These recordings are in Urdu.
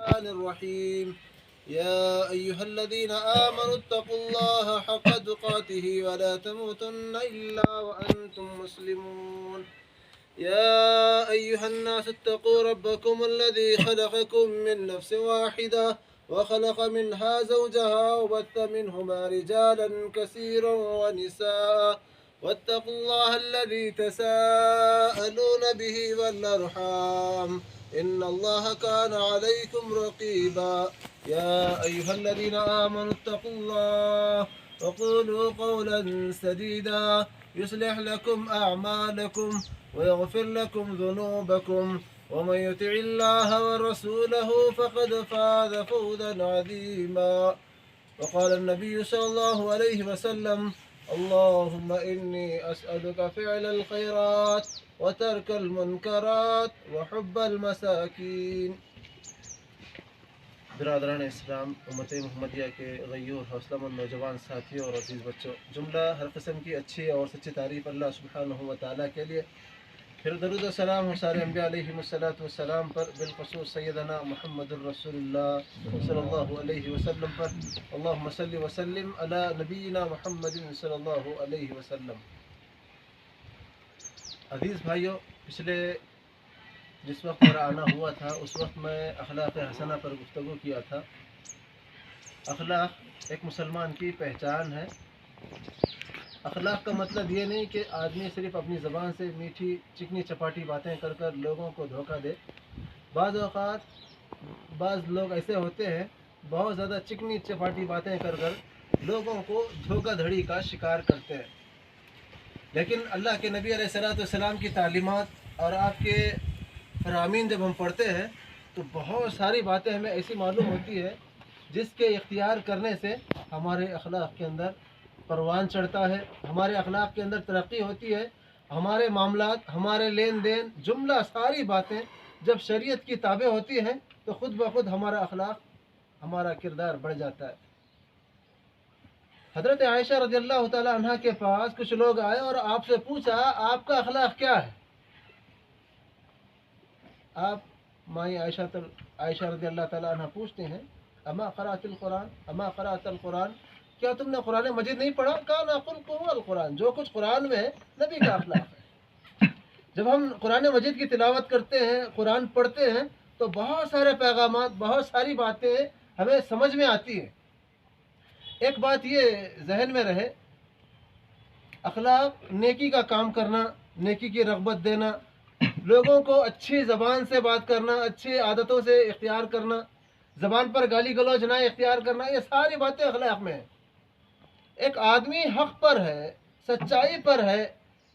الرحمن الرحيم يا أيها الذين آمنوا اتقوا الله حق تقاته ولا تموتن إلا وأنتم مسلمون يا أيها الناس اتقوا ربكم الذي خلقكم من نفس واحدة وخلق منها زوجها وبث منهما رجالا كثيرا ونساء واتقوا الله الذي تساءلون به والأرحام إن الله كان عليكم رقيبا يا أيها الذين آمنوا اتقوا الله وقولوا قولا سديدا يصلح لكم أعمالكم ويغفر لكم ذنوبكم ومن يطع الله ورسوله فقد فاز فوزا عظيما وقال النبي صلى الله عليه وسلم اللهم إني أسألك فعل الخيرات وترك المنكرات وحب المساكين. برادران اسلام امت محمدیہ کے غیور حوصلہ مند نوجوان ساتھیوں اور عزیز بچوں، جملہ ہر قسم کی اچھی اور سچی تعریف اللہ سبحانہ و تعالیٰ کے لیے، پھر درود و سلام ہو سارے انبیاء علیہ السلام پر، بالخصوص سیدنا محمد الرسول اللہ صلی اللہ علیہ وسلم پر. اللہم صلی وسلم علی نبینا محمد صلی اللہ علیہ وسلم. عزیز بھائیوں، پچھلے جس وقت میرا آنا ہوا تھا اس وقت میں اخلاق حسنہ پر گفتگو کیا تھا. اخلاق ایک مسلمان کی پہچان ہے. اخلاق کا مطلب یہ نہیں کہ آدمی صرف اپنی زبان سے میٹھی چکنی چپاٹی باتیں کر کر لوگوں کو دھوکہ دے. بعض اوقات بعض لوگ ایسے ہوتے ہیں بہت زیادہ چکنی چپاٹی باتیں کر کر لوگوں کو دھوکہ دھڑی کا شکار کرتے ہیں. لیکن اللہ کے نبی علیہ السلام کی تعلیمات اور آپ کے فرامین جب ہم پڑھتے ہیں تو بہت ساری باتیں ہمیں ایسی معلوم ہوتی ہے جس کے اختیار کرنے سے ہمارے اخلاق کے اندر پروان چڑھتا ہے، ہمارے اخلاق کے اندر ترقی ہوتی ہے. ہمارے معاملات، ہمارے لین دین، جملہ ساری باتیں جب شریعت کی تابع ہوتی ہیں تو خود بخود ہمارا اخلاق، ہمارا کردار بڑھ جاتا ہے. حضرت عائشہ رضی اللہ تعالی عنہ کے پاس کچھ لوگ آئے اور آپ سے پوچھا آپ کا اخلاق کیا ہے. آپ مائی عائشہ رضی اللہ تعالی عنہ پوچھتے ہیں اما قرأت القرآن، اما قرأت القرآن، کیا تم نے قرآن مجید نہیں پڑھا؟ کان خلقہ القرآن، جو کچھ قرآن میں ہے نبی کا اخلاق ہے. جب ہم قرآن مجید کی تلاوت کرتے ہیں، قرآن پڑھتے ہیں تو بہت سارے پیغامات، بہت ساری باتیں ہمیں سمجھ میں آتی ہیں. ایک بات یہ ذہن میں رہے، اخلاق نیکی کا کام کرنا، نیکی کی رغبت دینا، لوگوں کو اچھی زبان سے بات کرنا، اچھی عادتوں سے اختیار کرنا، زبان پر گالی گلوچ نہ اختیار کرنا، یہ ساری باتیں اخلاق میں ہیں. ایک آدمی حق پر ہے، سچائی پر ہے،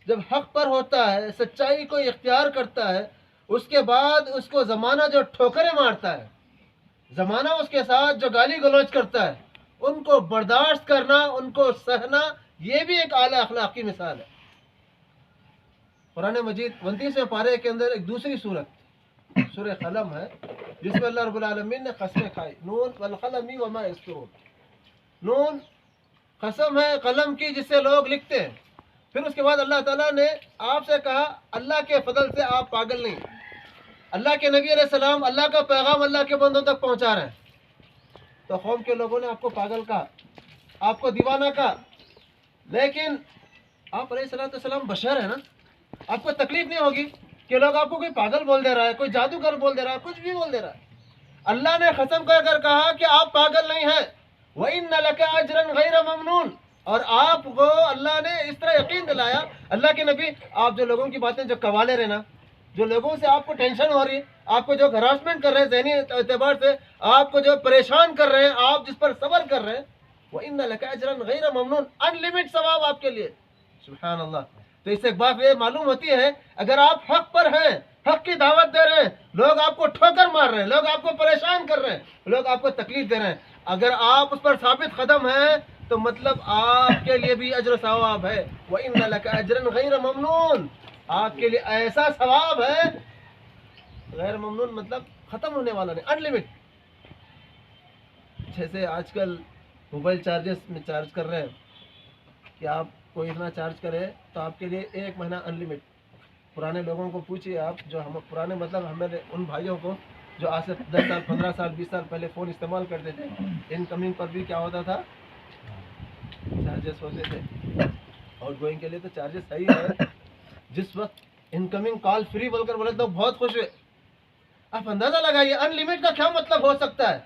جب حق پر ہوتا ہے، سچائی کو اختیار کرتا ہے، اس کے بعد اس کو زمانہ جو ٹھوکریں مارتا ہے، زمانہ اس کے ساتھ جو گالی گلوچ کرتا ہے، ان کو برداشت کرنا، ان کو سہنا، یہ بھی ایک اعلیٰ اخلاق کی مثال ہے. قرآن مجید 29ویں پارے کے اندر ایک دوسری سورت سورہ قلم ہے جس میں اللہ رب العالمین نے قسمیں کھائی، نون والقلم وما یسطرون. نون قسم ہے قلم کی جس سے لوگ لکھتے ہیں. پھر اس کے بعد اللہ تعالیٰ نے آپ سے کہا اللہ کے فضل سے آپ پاگل نہیں. اللہ کے نبی علیہ السلام اللہ کا پیغام اللہ کے بندوں تک پہنچا رہے ہیں تو قوم کے لوگوں نے آپ کو پاگل کہا، آپ کو دیوانہ کہا. لیکن آپ علیہ السلام بشر ہے نا، آپ کو تکلیف نہیں ہوگی کہ لوگ آپ کو کوئی پاگل بول دے رہا ہے، کوئی جادوگر بول دے رہا ہے، کچھ بھی بول دے رہا ہے. اللہ نے قسم کر کہا کہ آپ پاگل نہیں ہیں. وَإِنَّ لَكَ أَجْرًا غَيْرَ مَمْنُونَ، اور آپ کو اللہ نے اس طرح یقین دلایا. اللہ کے نبی، آپ جو لوگوں کی باتیں جو قوالے رہے نا، جو لوگوں سے آپ کو ٹینشن ہو رہی ہے، آپ کو جو ہراسمنٹ کر رہے ہیں ذہنی اعتبار سے، آپ کو جو پریشان کر رہے ہیں، آپ جس پر صبر کر رہے ہیں، وَإِنَّ لَكَ أَجْرًا غَيْرَ مَمْنُونَ، انلمیٹڈ ثواب آپ کے لیے. سبحان اللہ. تو اس سے ایک بات یہ معلوم ہوتی ہے، اگر آپ حق پر ہیں، حق کی دعوت دے رہے ہیں، لوگ آپ کو ٹھوکر مار رہے ہیں، لوگ آپ کو پریشان کر رہے ہیں، لوگ آپ کو تکلیف دے رہے ہیں، اگر آپ اس پر ثابت قدم ہیں تو مطلب آپ کے لیے بھی اجر و ثواب ہے. وَإِنَّ لَكَ أَجْرًا غَيْرَ مَمْنُونَ، آپ کے لیے ایسا ثواب ہے، غیر ممنون مطلب ختم ہونے والا نہیں، انلمیٹڈ. جیسے آج کل موبائل چارجز میں چارج کر رہے ہیں کہ آپ کوئی اتنا چارج کرے تو آپ کے لیے 1 مہینہ انلمیٹڈ. پرانے لوگوں کو پوچھیے آپ، جو ہم پرانے مطلب ہمیں ان بھائیوں کو جو آج سے 10 سال 15 سال 20 سال پہلے فون استعمال کرتے تھے، ان کمنگ پر بھی کیا ہوتا تھا، چارجز ہوتے تھے. آؤٹ گوئنگ کے لیے تو چارجز صحیح ہے. جس وقت انکمنگ کال فری بول کر بولے تو بہت خوش ہوئے. آپ اندازہ لگائیے ان لمٹ کا کیا مطلب ہو سکتا ہے.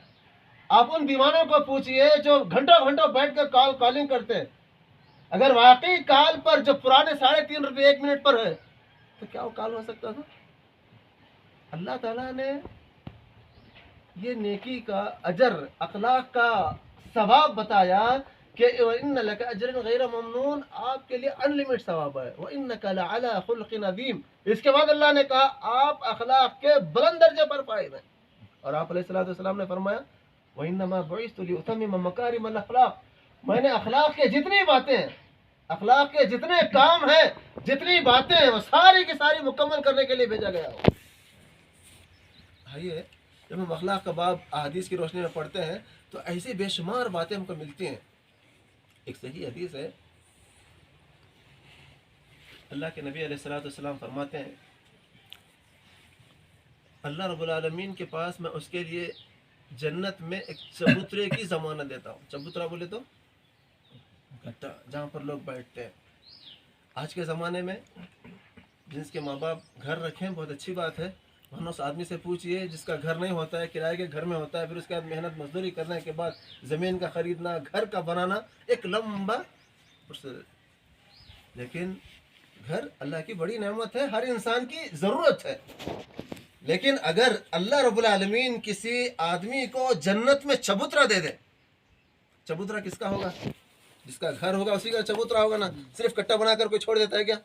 آپ ان دیوانوں کو پوچھئے جو گھنٹوں گھنٹوں بیٹھ کر کالنگ کرتے ہیں. اگر واقعی کال پر جو پرانے 3.5 روپے 1 منٹ پر ہے تو کیا وہ کال ہو سکتا تھا. اللہ تعالیٰ نے یہ نیکی کا اجر، اخلاق کا ثواب بتایا کہ وَإِنَّ لَكَ أَجْرًا غَيْرَ مَمْنُونَ، آپ کے لیے ان لمٹ ثواب ہے. وَإِنَّكَ لَعَلَىٰ خُلْقٍ عَظِيمٍ. اس کے بعد اللہ نے کہا آپ اخلاق کے بلند درجے پر فائز ہیں. اور آپ علیہ السلام نے فرمایا وَإِنَّمَا بُعِثْتُ لِأُتَمِّمَ مَكَارِمَ الْأَخْلَاقِ، میں نے اخلاق کے جتنی باتیں ہیں، اخلاق کے جتنے کام ہیں، جتنی باتیں ہیں، وہ ساری کی ساری مکمل کرنے کے لیے بھیجا گیا ہو. آئیے جب ہم اخلاق کا باب احادیث کی روشنی میں پڑھتے ہیں تو ایسی بے شمار باتیں ہم کو ملتی ہیں. ایک صحیح حدیث ہے، اللہ کے نبی علیہ السلام فرماتے ہیں اللہ رب العالمین کے پاس میں اس کے لیے جنت میں ایک چبوترے کی ضمانت دیتا ہوں. چبوترا بولے تو گھٹا جہاں پر لوگ بیٹھتے ہیں. آج کے زمانے میں جس کے ماں باپ گھر رکھیں بہت اچھی بات ہے، ورنہ اس آدمی سے پوچھئے جس کا گھر نہیں ہوتا ہے، کرائے کے گھر میں ہوتا ہے، پھر اس کے بعد محنت مزدوری کرنے کے بعد زمین کا خریدنا، گھر کا بنانا ایک لمبا پروسیس. لیکن گھر اللہ کی بڑی نعمت ہے، ہر انسان کی ضرورت ہے. لیکن اگر اللہ رب العالمین کسی آدمی کو جنت میں چبوترا دے دے، چبوترا کس کا ہوگا؟ جس کا گھر ہوگا اسی کا چبوترا ہوگا نا. صرف کٹا بنا کر کوئی چھوڑ دیتا ہے کیا؟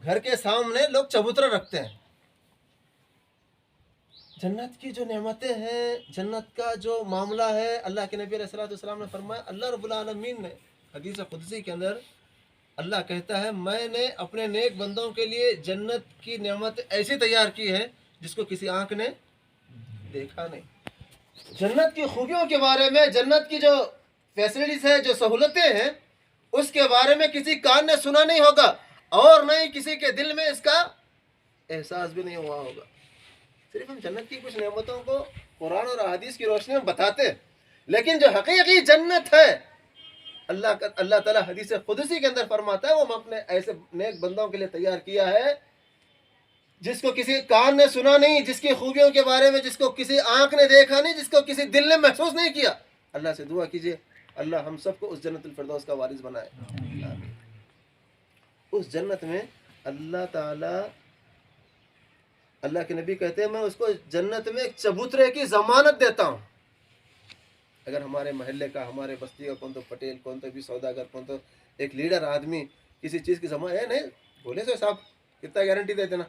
گھر کے سامنے لوگ چبوترا رکھتے ہیں. جنت کی جو نعمتیں ہیں، جنت کا جو معاملہ ہے، اللہ کے نبی علیہ السلام نے فرمایا، اللہ رب العالمین نے حدیث قدسی کے اندر اللہ کہتا ہے میں نے اپنے نیک بندوں کے لیے جنت کی نعمت ایسی تیار کی ہے جس کو کسی آنکھ نے دیکھا نہیں. جنت کی خوبیوں کے بارے میں، جنت کی جو فیسلٹیز ہے، جو سہولتیں ہیں، اس کے بارے میں کسی کان نے سنا نہیں ہوگا اور نہ ہی کسی کے دل میں اس کا احساس بھی نہیں ہوا ہوگا. صرف ہم جنت کی کچھ نعمتوں کو قرآن اور احادیث کی روشنی میں بتاتے ہیں، لیکن جو حقیقی جنت ہے اللہ تعالیٰ حدیث قدسی کے اندر فرماتا ہے وہ ہم اپنے ایسے نیک بندوں کے لیے تیار کیا ہے جس کو کسی کان نے سنا نہیں، جس کی خوبیوں کے بارے میں جس کو کسی آنکھ نے دیکھا نہیں، جس کو کسی دل نے محسوس نہیں کیا. اللہ سے دعا کیجئے اللہ ہم سب کو اس جنت الفردوس کا وارث بنائے. اس جنت میں اللہ تعالیٰ، اللہ کے نبی کہتے ہیں میں اس کو جنت میں ایک چبوترے کی ضمانت دیتا ہوں. اگر ہمارے محلے کا، ہمارے بستی کا کون تو پٹیل، کون تو بھی سوداگر، کون تو ایک لیڈر آدمی کسی چیز کی ضمانت ہے نہیں بولے تو صاحب کتنا گارنٹی دیتے نا.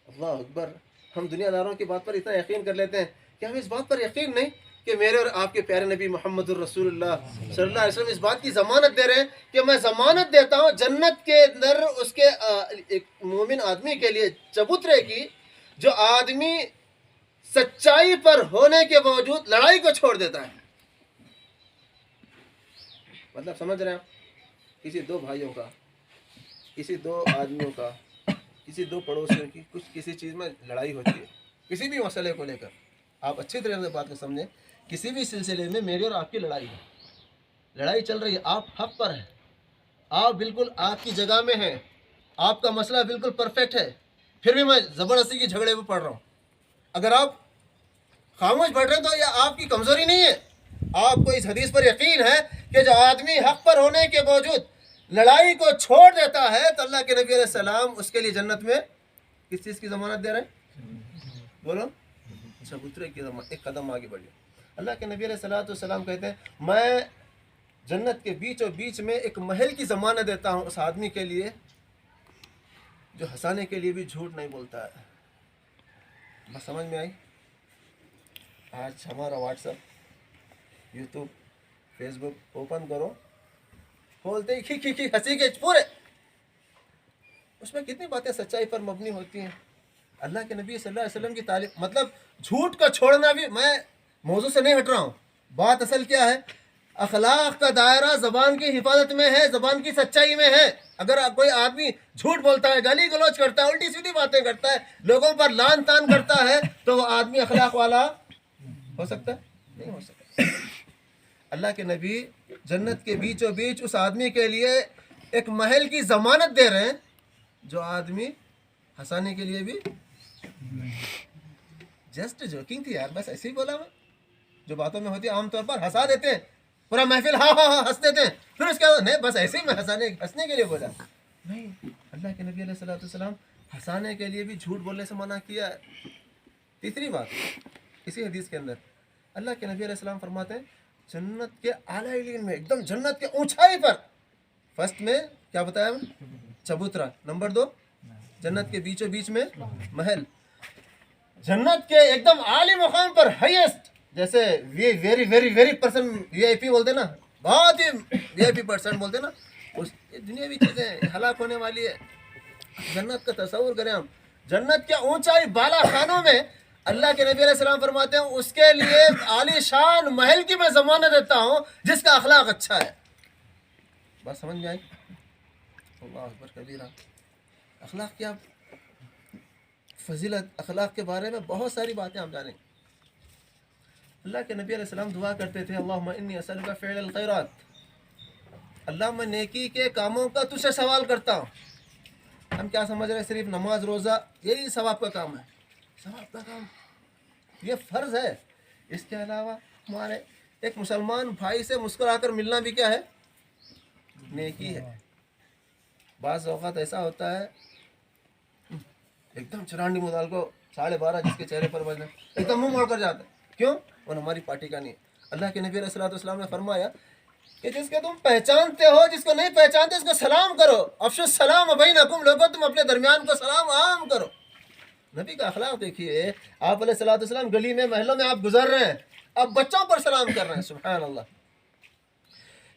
اللہ اکبر، ہم دنیا داروں کی بات پر اتنا یقین کر لیتے ہیں کہ ہم اس بات پر یقین نہیں کہ میرے اور آپ کے پیارے نبی محمد الرسول اللہ صلی اللہ علیہ وسلم اس بات کی ضمانت دے رہے ہیں کہ میں ضمانت دیتا ہوں جنت کے اندر اس کے ایک مومن آدمی کے لیے چبوترے کی، جو آدمی سچائی پر ہونے کے باوجود لڑائی کو چھوڑ دیتا ہے. مطلب سمجھ رہے ہیں؟ کسی دو بھائیوں کا، کسی دو آدمیوں کا، کسی دو پڑوسیوں کی کچھ کسی چیز میں لڑائی ہوتی ہے، کسی بھی مسئلے کو لے کر. آپ اچھی طرح سے بات کو سمجھیں، کسی بھی سلسلے میں میری اور آپ کی لڑائی ہے، لڑائی چل رہی ہے، آپ حق پر ہیں، آپ بالکل آپ کی جگہ میں ہیں، آپ کا مسئلہ بالکل پرفیکٹ ہے، پھر بھی میں زبردستی کی جھگڑے میں پڑ رہا ہوں. اگر آپ خاموش بیٹھ رہے ہیں تو یہ آپ کی کمزوری نہیں ہے. آپ کو اس حدیث پر یقین ہے کہ جو آدمی حق پر ہونے کے باوجود لڑائی کو چھوڑ دیتا ہے تو اللہ کے نبی علیہ السلام اس کے لیے جنت میں کس چیز کی ضمانت دے رہے ہیں؟ بولو، چبوترے کی ضمانت. ایک قدم آگے بڑھیے. اللہ کے نبی علیہ السلام کہتے ہیں میں جنت کے بیچ و بیچ میں ایک محل کی ضمانت دیتا ہوں اس آدمی کے لیے جو ہنسانے کے لیے بھی جھوٹ نہیں بولتا ہے. بس سمجھ میں آئی؟ آج ہمارا واٹس ایپ، یوٹیوب، فیس بک اوپن کرو، کھولتے ہی کھی ہنسی کے پورے، اس میں کتنی باتیں سچائی پر مبنی ہوتی ہیں. اللہ کے نبی صلی اللہ علیہ وسلم کی تعلیم، مطلب جھوٹ کا چھوڑنا بھی، میں موضوع سے نہیں ہٹ رہا ہوں، بات اصل کیا ہے، اخلاق کا دائرہ زبان کی حفاظت میں ہے، زبان کی سچائی میں ہے. اگر کوئی آدمی جھوٹ بولتا ہے، گالی گلوچ کرتا ہے، الٹی سیدھی باتیں کرتا ہے، لوگوں پر لان تان کرتا ہے، تو وہ آدمی اخلاق والا ہو سکتا ہے؟ نہیں ہو سکتا. اللہ کے نبی جنت کے بیچوں بیچ اس آدمی کے لیے ایک محل کی ضمانت دے رہے ہیں جو آدمی ہنسانے کے لیے بھی جسٹ جوکنگ تھی یار، بس ایسے ہی بولا میں، جو باتوں میں ہوتی ہے عام طور پر ہنسا دیتے ہیں، پورا محفل ہاں ہاں ہاں ہنس دیتے ہیں، پھر اس کے بعد نہیں بس ایسے ہی میں ہنسنے کے لیے بولا. نہیں، اللہ کے نبی علیہ الصلوۃ والسلام ہنسانے کے لیے بھی جھوٹ بولنے سے منع کیا ہے. تیسری بات اسی حدیث کے اندر اللہ کے نبی علیہ السلام فرماتے ہیں جنت کے اعلیٰ علین میں، ایک دم جنت کے اونچائی پر، فرسٹ میں کیا بتایا چبوترا، نمبر 2 جنت کے بیچوں بیچ میں محل، جنت کے ایک دم اعلی مقام پر ہائیسٹ، جیسے very very very person V I P بولتے نا، بہت ہی وی آئی پی پرسن بولتے نا، اس دنیاوی چیزیں ہلاک ہونے والی ہے. جنت کا تصور کریں ہم، جنت کے اونچائی بالا خانوں میں اللہ کے نبی علیہ السلام فرماتے ہیں اس کے لیے عالی شان محل کی میں ضمانت دیتا ہوں جس کا اخلاق اچھا ہے. بات سمجھ میں آئی؟ اللہ اکبر کبیرہ. اخلاق کیا فضیلت، اخلاق کے بارے میں بہت ساری باتیں ہم جانیں. اللہ کے نبی علیہ السلام دعا کرتے تھے اللہم انی اسألک فعل الخیرات، اللہ میں نیکی کے کاموں کا تجھ سے سوال کرتا ہوں. ہم کیا سمجھ رہے ہیں صرف نماز روزہ یہی ثواب کا کام ہے؟ ثواب کا کام یہ فرض ہے. اس کے علاوہ ہمارے ایک مسلمان بھائی سے مسکرا کر ملنا بھی کیا ہے؟ نیکی ہے. بعض اوقات ایسا ہوتا ہے ایک دم چرانڈی مدال کو 12:30 جس کے چہرے پر بجنا ایک دم منہ موڑ کر جاتا ہے، کیوں؟ وہ ہماری پارٹی کا نہیں ہے. اللہ کے نبی علیہ الصلوۃ والسلام نے فرمایا کہ جس کو تم پہچانتے ہو، جس کو نہیں پہچانتے اس کو سلام کرو. افشوا السلام بینکم، لوگوں تم اپنے درمیان کو سلام عام کرو. نبی کا اخلاق دیکھیے، آپ علیہ الصلوۃ والسلام گلی میں محلوں میں آپ گزر رہے ہیں، آپ بچوں پر سلام کر رہے ہیں. سبحان اللہ.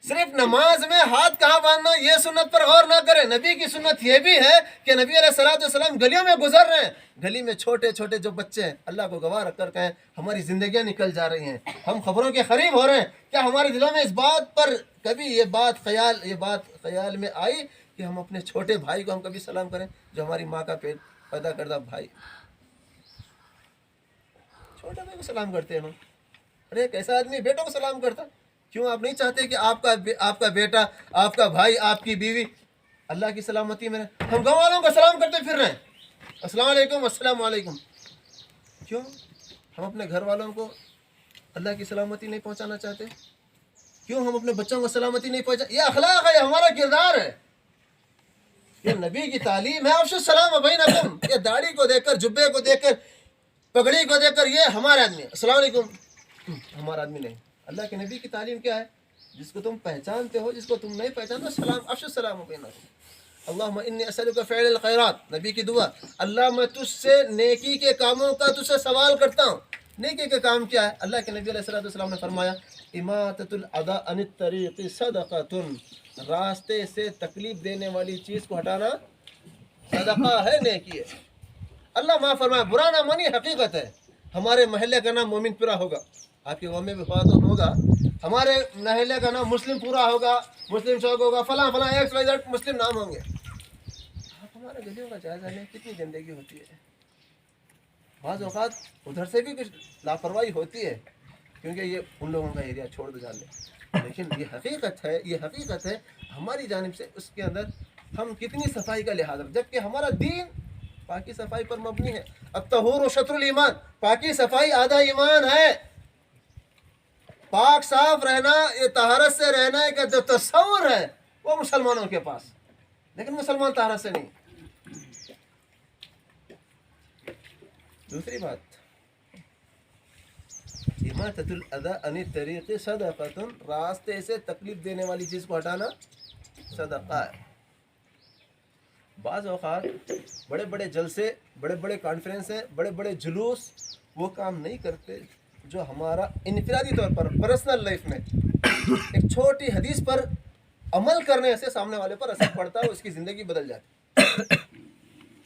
صرف نماز میں ہاتھ کہاں باندھنا یہ سنت پر غور نہ کریں. نبی کی سنت یہ بھی ہے کہ نبی علیہ الصلوۃ والسلام گلیوں میں گزر رہے ہیں، گلی میں چھوٹے چھوٹے جو بچے ہیں اللہ کو گواہ رکھ کر کہیں ہماری زندگیاں نکل جا رہی ہیں، ہم خبروں کے قریب ہو رہے ہیں، کیا ہمارے دلوں میں اس بات پر کبھی یہ بات خیال میں آئی کہ ہم اپنے چھوٹے بھائی کو ہم کبھی سلام کریں جو ہماری ماں کا پیدا کردہ بھائی؟ چھوٹے بھائی کو سلام کرتے ہیں ہم. ارے ایک ایسا آدمی بیٹوں کو سلام کرتا، کیوں آپ نہیں چاہتے کہ آپ کا بیٹا، آپ کا بھائی، آپ کی بیوی اللہ کی سلامتی میں رہے؟ ہم گاؤں والوں کو سلام کرتے پھر رہے ہیں، السلام علیکم السلام علیکم. کیوں ہم اپنے گھر والوں کو اللہ کی سلامتی نہیں پہنچانا چاہتے؟ کیوں ہم اپنے بچوں کو سلامتی نہیں پہنچا؟ یہ اخلاق ہے، یہ ہمارا کردار ہے، یہ نبی کی تعلیم ہے. افشوا السلام بینکم، یہ داڑھی کو دیکھ کر، جبے کو دیکھ کر، پگڑی کو دیکھ کر یہ ہمارا آدمی ہے، السلام علیکم ہمارا آدمی نہیں. اللہ کے نبی کی تعلیم کیا ہے؟ جس کو تم پہچانتے ہو، جس کو تم نہیں پہچانتے سلام. افشوا السلام بینکم. اللہم انی اسألک فعل الخیرات، نبی کی دعا، اللہ میں تجھ سے نیکی کے کاموں کا تجھ سے سوال کرتا ہوں. نیکی کے کام کیا ہے؟ اللہ کے نبی علیہ الصلوۃ والسلام نے فرمایا اماطۃ الاذی عن الطریق صدقۃ، راستے سے تکلیف دینے والی چیز کو ہٹانا صدقہ ہے، نیکی ہے. اللہ معاف فرمایا، برا نہ مانی، حقیقت ہے. ہمارے محلے کا نام مومن پورا ہوگا، آپ کے گاؤں میں بھی ہوگا. ہمارے محلے کا نام مسلم پورا ہوگا، مسلم چوک ہوگا، فلاں فلاں ایکس وائی زیڈ مسلم نام ہوں گے. آپ ہمارے گلیوں کا جائزہ لیں، کتنی گندگی ہوتی ہے. بعض اوقات ادھر سے بھی کچھ لاپرواہی ہوتی ہے کیونکہ یہ ان لوگوں کا ایریا چھوڑ دو جا لیں، لیکن یہ حقیقت ہے ہماری جانب سے اس کے اندر ہم کتنی صفائی کا لحاظ رکھیں، جبکہ ہمارا دین پاکی صفائی پر مبنی ہے. الطہور شطر الایمان، پاکی صفائی آدھا ایمان ہے. پاک صاف رہنا، یہ طہارت سے رہنا ایک جو تصور ہے وہ مسلمانوں کے پاس، لیکن مسلمان طہارت سے نہیں. دوسری بات اماطۃ الاذی عن الطریق صدقۃ، راستے سے تکلیف دینے والی چیز کو ہٹانا صدقہ ہے. بعض اوقات بڑے بڑے جلسے، بڑے بڑے کانفرنسیں، بڑے بڑے جلوس وہ کام نہیں کرتے جو ہمارا انفرادی طور پر پرسنل لائف میں ایک چھوٹی حدیث پر عمل کرنے سے سامنے والے پر اثر پڑتا ہے، اس کی زندگی بدل جاتی.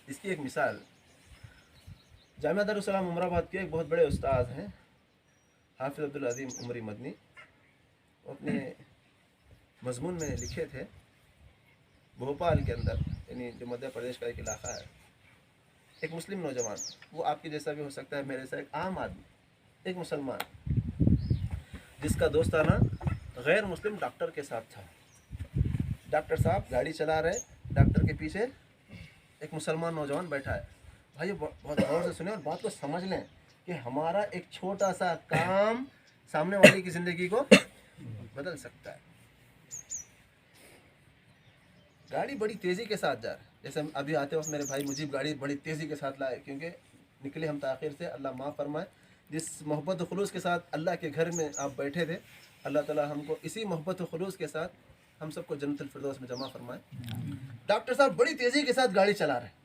اس کی ایک مثال جامعہ دارالسلام عمر آباد کے ایک بہت بڑے استاد ہیں حافظ عبدالعظیم عمری مدنی. وہ اپنے مضمون میں لکھے تھے بھوپال کے اندر، یعنی جو مدھیہ پردیش کا ایک علاقہ ہے، ایک مسلم نوجوان، وہ آپ کے جیسا بھی ہو سکتا ہے، میرے جیسا ایک عام آدمی، ایک مسلمان، جس کا دوستانہ غیر مسلم ڈاکٹر کے ساتھ تھا. ڈاکٹر صاحب گاڑی چلا رہے، ڈاکٹر کے پیچھے ایک مسلمان نوجوان بیٹھا ہے. بھائی بہت غور سے سنیں اور بات کو سمجھ لیں کہ ہمارا ایک چھوٹا سا کام سامنے والے کی زندگی کو بدل سکتا ہے. گاڑی بڑی تیزی کے ساتھ جا رہا ہے، جیسے ابھی آتے وقت میرے بھائی مجیب گاڑی بڑی تیزی کے ساتھ لائے، کیونکہ نکلے ہم تاخیر سے، اللہ معاف فرمائے. جس محبت و خلوص کے ساتھ اللہ کے گھر میں آپ بیٹھے تھے، اللہ تعالیٰ ہم کو اسی محبت و خلوص کے ساتھ ہم سب کو جنت الفردوس میں جمع فرمائے. ڈاکٹر صاحب بڑی تیزی کے ساتھ گاڑی چلا رہے،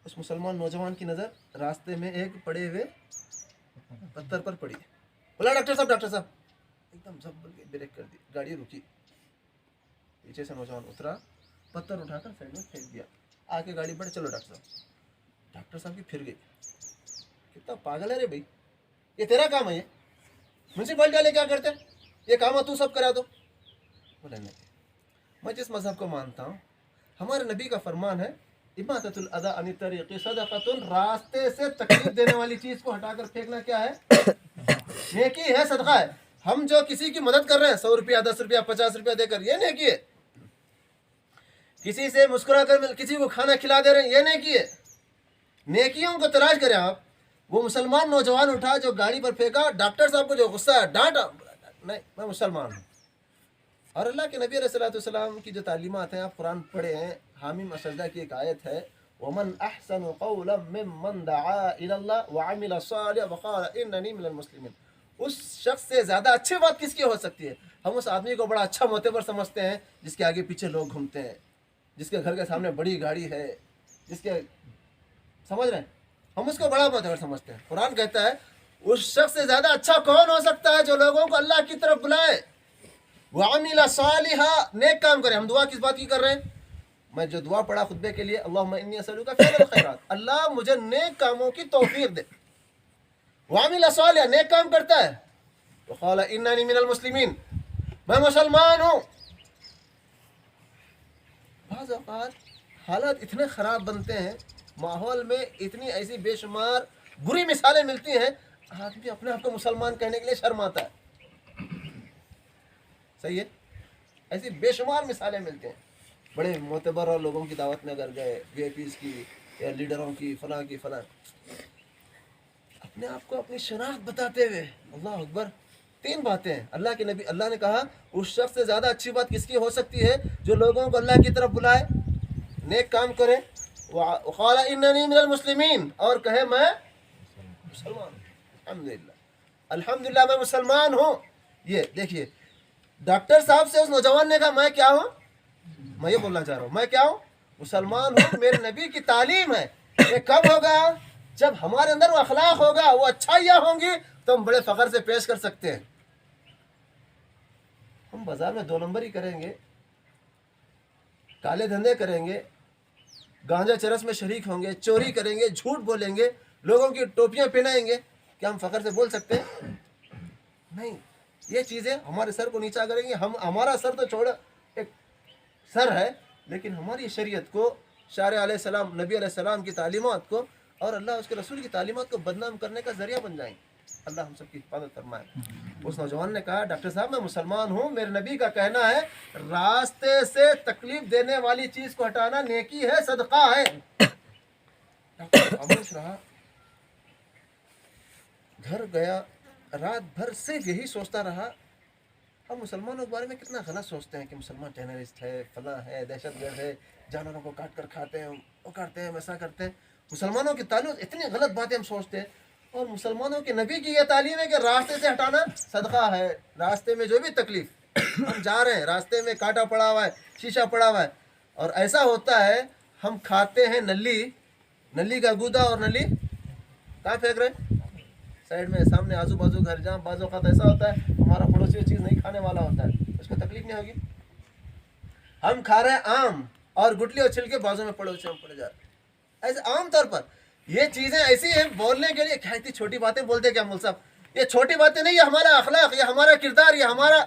اس مسلمان نوجوان کی نظر راستے میں ایک پڑے ہوئے پتھر پر پڑی. بولا ڈاکٹر صاحب، ڈاکٹر صاحب، ایک دم جب بول کے بریک کر دی، گاڑی رکی. پیچھے سے نوجوان اترا، پتھر اٹھا کر سائڈ میں پھینک دیا. آ کے گاڑی بڑھے، چلو ڈاکٹر صاحب. ڈاکٹر صاحب کی پھر گئی. کتنا پاگل ہے رے بھائی، یہ تیرا کام ہے، یہ میونسپلٹی والے کیا کرتے، یہ کام ہے تو سب کرا دو. بولے نہیں، میں جس مذہب کو مانتا ہوں، ہمارے نبی کا فرمان ہے اماطۃ الاذی عن الطریق صدقۃ، راستے سے تکلیف دینے والی چیز کو ہٹا کر پھینکنا کیا ہے؟ نیکی ہے، صدقہ ہے. ہم جو کسی کی مدد کر رہے ہیں 100 روپیہ 10 روپیہ 50 روپیہ دے کر، یہ نیکی ہے. کسی سے مسکرا کر کسی کو کھانا کھلا دے رہے ہیں، یہ نیکی ہے. نیکیوں کو تلاش کریں آپ. وہ مسلمان نوجوان اٹھا جو گاڑی پر پھینکا، ڈاکٹر صاحب کو جو غصہ ہے ڈانٹا، نہیں میں مسلمان ہوں. اور اللہ کے نبی علیہ السلام کی جو تعلیمات ہیں، آپ قرآن پڑھے ہیں، حامیم السجدہ کی ایک آیت ہے، وَمَنْ أَحْسَنُ قَوْلًا مِّمَّنْ دَعَا إِلَى اللَّهِ وَعَمِلَ صَالِحًا وَقَالَ إِنَّنِي مِنَ الْمُسْلِمِينَ. اس شخص سے زیادہ اچھی بات کس کی ہو سکتی ہے؟ ہم اس آدمی کو بڑا اچھا معتبر سمجھتے ہیں جس کے آگے پیچھے لوگ گھومتے ہیں، جس کے گھر کے سامنے بڑی گاڑی ہے، جس کے، سمجھ رہے ہیں، ہم اس کو بڑا معتبر سمجھتے ہیں. قرآن کہتا ہے اس شخص سے زیادہ اچھا کون ہو سکتا ہے جو لوگوں کو اللہ کی طرف بلائے، وَعَمِلَ صَالِحًا، نیک کام کرے. ہم دعا کس بات کی کر رہے ہیں؟ میں جو دعا پڑھا خطبے کے لیے، اللہم انی اسألک فعل الخیرات، اللہ مجھے نیک کاموں کی توفیق دے. وَعَمِلَ صَالِحًا، نیک کام کرتا ہے. وَقَالَ إِنَّنِي مِنَ الْمُسْلِمِينَ، میں مسلمان ہوں. بعض اوقات حالات اتنے خراب بنتے ہیں، ماحول میں اتنی ایسی بے شمار بری مثالیں ملتی ہیں، آدمی اپنے آپ کو مسلمان کہنے کے لیے شرماتا ہے. صحیح ہے، ایسی بے شمار مثالیں ملتے ہیں. بڑے معتبر اور لوگوں کی دعوت میں اگر گئے، وی آئی پیز کی یا لیڈروں کی، فلاں کی فلاں، اپنے آپ کو اپنی شناخت بتاتے ہوئے، اللہ اکبر. 3 باتیں ہیں اللہ کے نبی، اللہ نے کہا اس شخص سے زیادہ اچھی بات کس کی ہو سکتی ہے جو لوگوں کو اللہ کی طرف بلائے، نیک کام کرے. وقال اننی من المسلمین، اور کہے میں مسلمان ہوں، الحمدللہ الحمدللہ میں مسلمان ہوں. یہ دیکھیے، ڈاکٹر صاحب سے اس نوجوان نے کہا میں کیا ہوں؟ میں یہ بولنا چاہ رہا ہوں، میں کیا ہوں؟ مسلمان ہوں. میرے نبی کی تعلیم ہے. یہ کب ہوگا؟ جب ہمارے اندر وہ اخلاق ہوگا، وہ اچھائیاں ہوں گی تو ہم بڑے فخر سے پیش کر سکتے ہیں. ہم بازار میں 2 نمبری کریں گے، کالے دھندے کریں گے، گانجا چرس میں شریک ہوں گے، چوری کریں گے، جھوٹ بولیں گے، لوگوں کی ٹوپیاں پہنائیں گے، کیا ہم فخر سے بول سکتے ہیں؟ نہیں. یہ چیزیں ہمارے سر کو نیچا کریں گے. ہمارا سر تو چھوڑ، ایک سر ہے، لیکن ہماری شریعت کو، شارع علیہ السلام، نبی علیہ السلام کی تعلیمات کو اور اللہ اس کے رسول کی تعلیمات کو بدنام کرنے کا ذریعہ بن جائیں. اللہ ہم سب کی حفاظت فرمائے. اس نوجوان نے کہا ڈاکٹر صاحب میں مسلمان ہوں، میرے نبی کا کہنا ہے راستے سے تکلیف دینے والی چیز کو ہٹانا نیکی ہے، صدقہ ہے. ڈاکٹر خاموش رہا. گھر گیا، رات بھر صرف یہی سوچتا رہا. ہم مسلمانوں کے بارے میں کتنا غلط سوچتے ہیں کہ مسلمان ٹیررسٹ ہے، فلاں ہے، دہشت گرد ہے، جانوروں کو کاٹ کر کھاتے ہیں، وہ کرتے ہیں، ویسا کرتے ہیں. مسلمانوں کے تعلق اتنی غلط باتیں ہم سوچتے ہیں. اور مسلمانوں کے نبی کی یہ تعلیم ہے کہ راستے سے ہٹانا صدقہ ہے. راستے میں جو بھی تکلیف، ہم جا رہے ہیں، راستے میں کانٹا پڑا ہوا ہے، شیشہ پڑا ہوا ہے، اور ایسا ہوتا ہے ہم کھاتے ہیں نلی کا گودا، اور نلی کہاں پھینک رہے ہیں؟ سائڈ میں، سامنے، آزو بازو گھر. جہاں بعض اوقات ایسا ہوتا ہے ہمارا پڑوسی وہ چیز نہیں کھانے والا ہوتا ہے، اس کو تکلیف نہیں ہوگی. ہم کھا رہے ہیں آم، اور گٹلی اور چھلکے بازو میں پڑوسی ہم پڑے جا رہے ہیں. ایسے عام طور پر یہ چیزیں ایسی ہیں بولنے کے لیے، کیا اتنی چھوٹی باتیں بولتے کیا مول صاحب، یہ چھوٹی باتیں نہیں، یہ ہمارا اخلاق، یہ ہمارا کردار، یہ ہمارا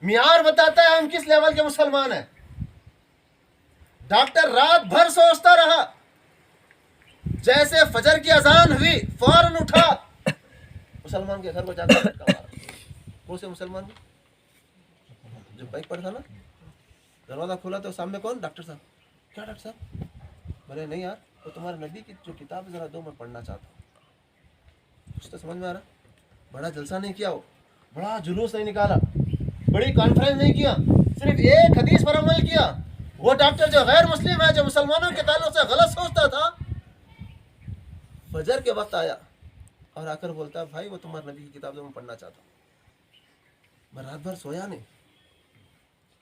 معیار بتاتا ہے ہم کس لیول کے مسلمان ہیں۔ ڈاکٹر رات بھر سوچتا رہا، جیسے فجر کی اذان ہوئی فوراً اٹھا، مسلمان کے گھر کو جا کر پھٹکا مارا۔ کون سے مسلمان کو؟ جو بائک پر تھا نا، دروازہ کھولا تو سامنے کون؟ ڈاکٹر صاحب۔ کیا ڈاکٹر صاحب؟ بولے نہیں یار، وہ تمہارے نبی کی جو کتاب ذرا دو، میں پڑھنا چاہتا ہوں۔ کچھ تو سمجھ میں آ رہا؟ بڑا جلسہ نہیں کیا، وہ بڑا جلوس نہیں نکالا، بڑی کانفرنس نہیں کیا، صرف ایک حدیث پر عمل کیا۔ وہ ڈاکٹر جو غیر مسلم ہے، جو مسلمانوں کے تعلق سے غلط سوچتا تھا، فجر کے وقت آیا اور آ کر بولتا بھائی وہ تمہارے نبی کی کتاب جو میں پڑھنا چاہتا ہوں۔ میں رات بھر سویا نہیں۔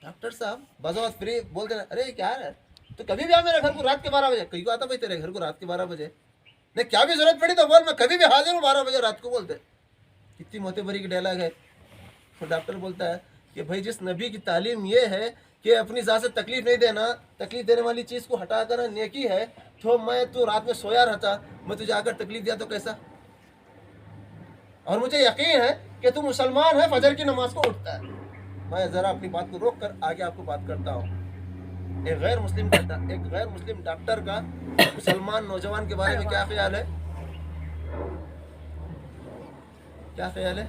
ڈاکٹر صاحب بعض اوقات فری بولتے ہیں، ارے کیا ہے تو کبھی بھی آ میرے گھر کو رات کے 12 بجے۔ کئی کو آتا بھائی تیرے گھر کو رات کے 12 بجے، نہیں کیا بھی ضرورت پڑی تو بول، میں کبھی بھی حاضر ہوں 12 بجے رات کو، بولتے۔ کتنی موتے بری کی ڈائلاگ ہے۔ تو ڈاکٹر بولتا ہے کہ بھائی جس نبی کی تعلیم یہ ہے کہ اپنی ذات سے تکلیف نہیں دینا، تکلیف دینے والی چیز کو ہٹا کر نیکی ہے، تو تو رات میں سویا رہتا، میں تجھے آ کر تکلیف دیا تو کیسا؟ اور مجھے یقین ہے کہ تو مسلمان ہے، فجر کی نماز کو اٹھتا ہے۔ میں ذرا اپنی بات کو روک کر آگے آپ کو بات کرتا ہوں۔ ایک غیر مسلم ڈاکٹر کا مسلمان نوجوان کے بارے میں کیا خیال ہے؟ کیا خیال ہے؟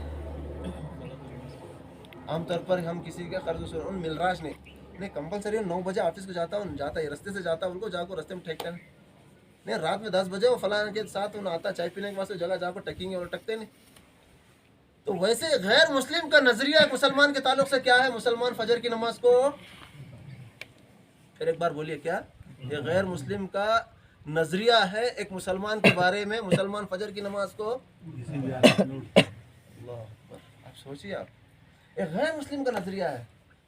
عام طور پر ہم کسی کا قرض ان ملراج نہیں کمپلسری 9 بجے آفس کو جاتا ہوں، جاتا ہے رستے سے جاتا، ان کو جا کو رستے میں ٹھیکتا نہیں، رات میں 10 بجے وہ فلاں کے ساتھ انہیں آتا چائے پینے کے بعد جگہ جا کو ٹکیں گے اور ٹکتے نہیں۔ تو ویسے غیر مسلم کا نظریہ مسلمان کے تعلق سے کیا ہے؟ مسلمان فجر کی نماز کو، پھر ایک بار بولیے کیا؟ یہ غیر مسلم کا نظریہ ہے ایک مسلمان کے بارے میں، مسلمان فجر کی نماز کو، اللہ آپ سوچیے، آپ ایک غیر مسلم کا نظریہ ہے۔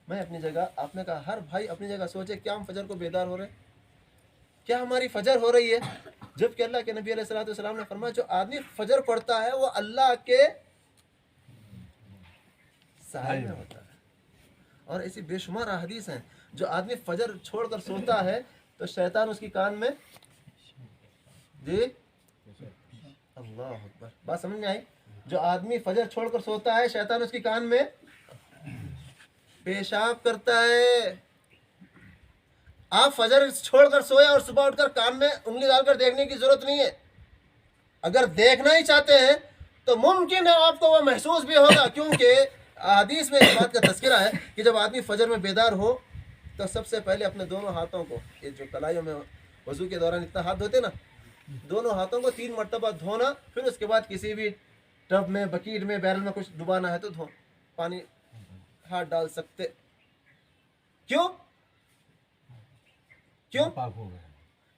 میں اپنی جگہ، آپ نے کہا ہر بھائی اپنی جگہ سوچے، کیا ہم فجر کو بیدار ہو رہے ہیں؟ کیا ہماری فجر ہو رہی ہے؟ جبکہ اللہ کے نبی علیہ الصلوۃ والسلام نے فرمایا جو آدمی فجر پڑھتا ہے وہ اللہ کے سائے میں ہوتا ہے۔ اور ایسی بے شمار احادیث ہیں، جو آدمی فجر چھوڑ کر سوتا ہے تو شیطان اس کی کان میں، جی اللہ اکبر، بات سمجھ میں آئی؟ جو آدمی فجر چھوڑ کر سوتا ہے، شیطان اس کی کان میں پیشاب کرتا ہے۔ آپ فجر چھوڑ کر سوئے اور صبح اٹھ کر کان میں انگلی ڈال کر دیکھنے کی ضرورت نہیں ہے۔ اگر دیکھنا ہی چاہتے ہیں تو ممکن ہے آپ کو وہ محسوس بھی ہوگا، کیونکہ حدیث میں اس بات کا تذکرہ ہے کہ جب آدمی فجر میں بیدار ہو تو سب سے پہلے اپنے دونوں ہاتھوں کو، یہ جو کلائیوں میں وضو کے دوران اتنا ہاتھ دھوتے نا، دونوں ہاتھوں کو 3 مرتبہ دھونا، پھر اس کے بعد کسی بھی ٹب میں، بکیٹ میں، بیرل میں کچھ ڈبانا ہے تو دھو، پانی ہاتھ ڈال سکتے۔ کیوں؟